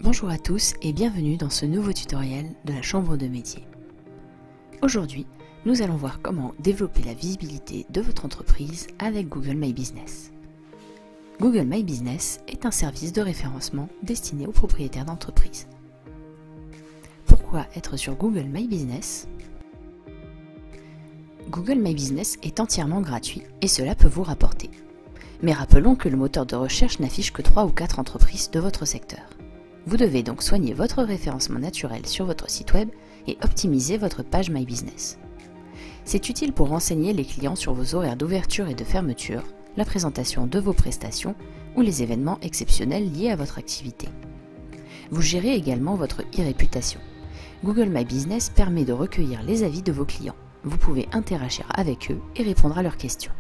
Bonjour à tous et bienvenue dans ce nouveau tutoriel de la Chambre de métiers. Aujourd'hui, nous allons voir comment développer la visibilité de votre entreprise avec Google My Business. Google My Business est un service de référencement destiné aux propriétaires d'entreprises. Pourquoi être sur Google My Business ? Google My Business est entièrement gratuit et cela peut vous rapporter. Mais rappelons que le moteur de recherche n'affiche que 3 ou 4 entreprises de votre secteur. Vous devez donc soigner votre référencement naturel sur votre site web et optimiser votre page My Business. C'est utile pour renseigner les clients sur vos horaires d'ouverture et de fermeture, la présentation de vos prestations ou les événements exceptionnels liés à votre activité. Vous gérez également votre e-réputation. Google My Business permet de recueillir les avis de vos clients. Vous pouvez interagir avec eux et répondre à leurs questions.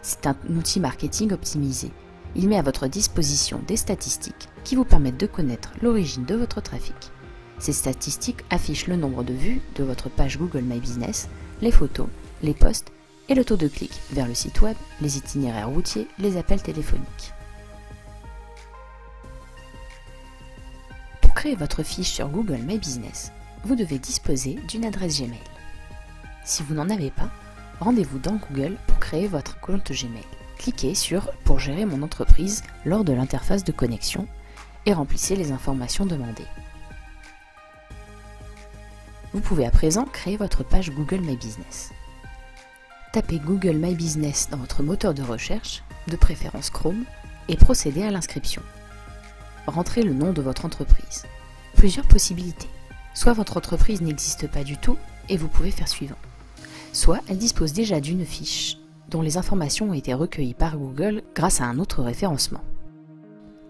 C'est un outil marketing optimisé. Il met à votre disposition des statistiques qui vous permettent de connaître l'origine de votre trafic. Ces statistiques affichent le nombre de vues de votre page Google My Business, les photos, les posts et le taux de clic vers le site web, les itinéraires routiers, les appels téléphoniques. Pour créer votre fiche sur Google My Business, vous devez disposer d'une adresse Gmail. Si vous n'en avez pas, rendez-vous dans Google pour créer votre compte Gmail. Cliquez sur « Pour gérer mon entreprise » lors de l'interface de connexion et remplissez les informations demandées. Vous pouvez à présent créer votre page Google My Business. Tapez Google My Business dans votre moteur de recherche, de préférence Chrome, et procédez à l'inscription. Rentrez le nom de votre entreprise. Plusieurs possibilités. Soit votre entreprise n'existe pas du tout et vous pouvez faire suivant. Soit elle dispose déjà d'une fiche dont les informations ont été recueillies par Google grâce à un autre référencement.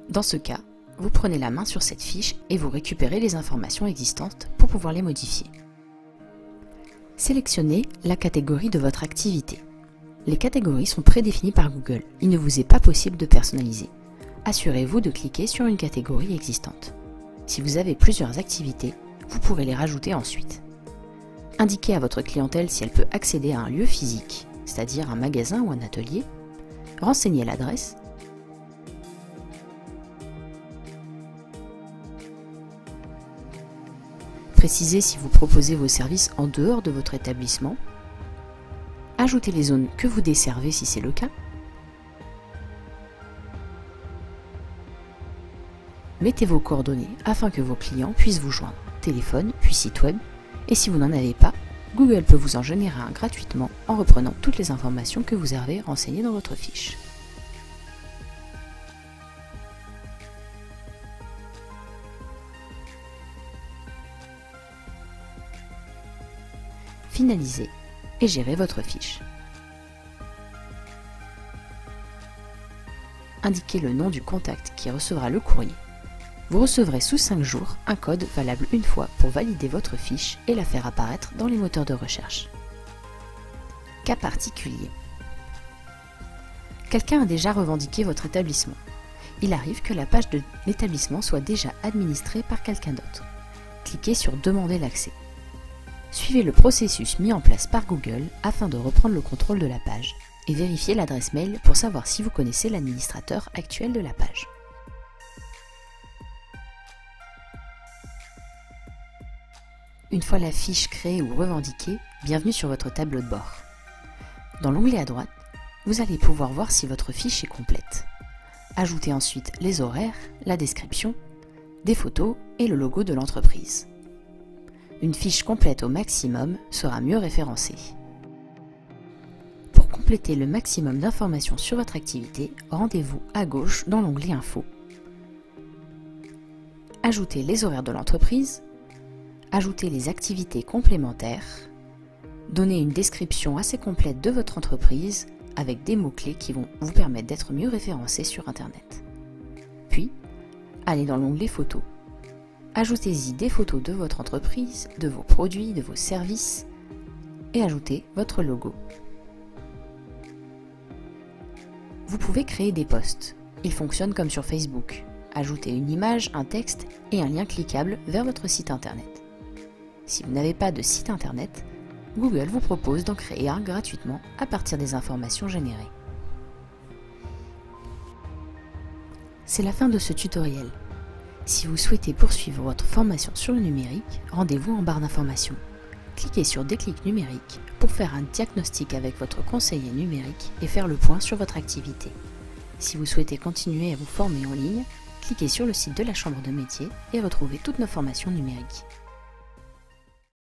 Dans ce cas, vous prenez la main sur cette fiche et vous récupérez les informations existantes pour pouvoir les modifier. Sélectionnez la catégorie de votre activité. Les catégories sont prédéfinies par Google. Il ne vous est pas possible de personnaliser. Assurez-vous de cliquer sur une catégorie existante. Si vous avez plusieurs activités, vous pourrez les rajouter ensuite. Indiquez à votre clientèle si elle peut accéder à un lieu physique, c'est-à-dire un magasin ou un atelier. Renseignez l'adresse. Précisez si vous proposez vos services en dehors de votre établissement. Ajoutez les zones que vous desservez si c'est le cas. Mettez vos coordonnées afin que vos clients puissent vous joindre, téléphone puis site web. Et si vous n'en avez pas, Google peut vous en générer un gratuitement en reprenant toutes les informations que vous avez renseignées dans votre fiche. Finalisez et gérez votre fiche. Indiquez le nom du contact qui recevra le courrier. Vous recevrez sous 5 jours un code valable une fois pour valider votre fiche et la faire apparaître dans les moteurs de recherche. Cas particulier. Quelqu'un a déjà revendiqué votre établissement. Il arrive que la page de l'établissement soit déjà administrée par quelqu'un d'autre. Cliquez sur « Demander l'accès ». Suivez le processus mis en place par Google afin de reprendre le contrôle de la page et vérifiez l'adresse mail pour savoir si vous connaissez l'administrateur actuel de la page. Une fois la fiche créée ou revendiquée, bienvenue sur votre tableau de bord. Dans l'onglet à droite, vous allez pouvoir voir si votre fiche est complète. Ajoutez ensuite les horaires, la description, des photos et le logo de l'entreprise. Une fiche complète au maximum sera mieux référencée. Pour compléter le maximum d'informations sur votre activité, rendez-vous à gauche dans l'onglet Info. Ajoutez les horaires de l'entreprise. Ajoutez les activités complémentaires, donnez une description assez complète de votre entreprise avec des mots-clés qui vont vous permettre d'être mieux référencé sur Internet. Puis, allez dans l'onglet Photos. Ajoutez-y des photos de votre entreprise, de vos produits, de vos services et ajoutez votre logo. Vous pouvez créer des posts. Ils fonctionnent comme sur Facebook. Ajoutez une image, un texte et un lien cliquable vers votre site Internet. Si vous n'avez pas de site internet, Google vous propose d'en créer un gratuitement à partir des informations générées. C'est la fin de ce tutoriel. Si vous souhaitez poursuivre votre formation sur le numérique, rendez-vous en barre d'information. Cliquez sur Déclic numérique pour faire un diagnostic avec votre conseiller numérique et faire le point sur votre activité. Si vous souhaitez continuer à vous former en ligne, cliquez sur le site de la Chambre de métier et retrouvez toutes nos formations numériques.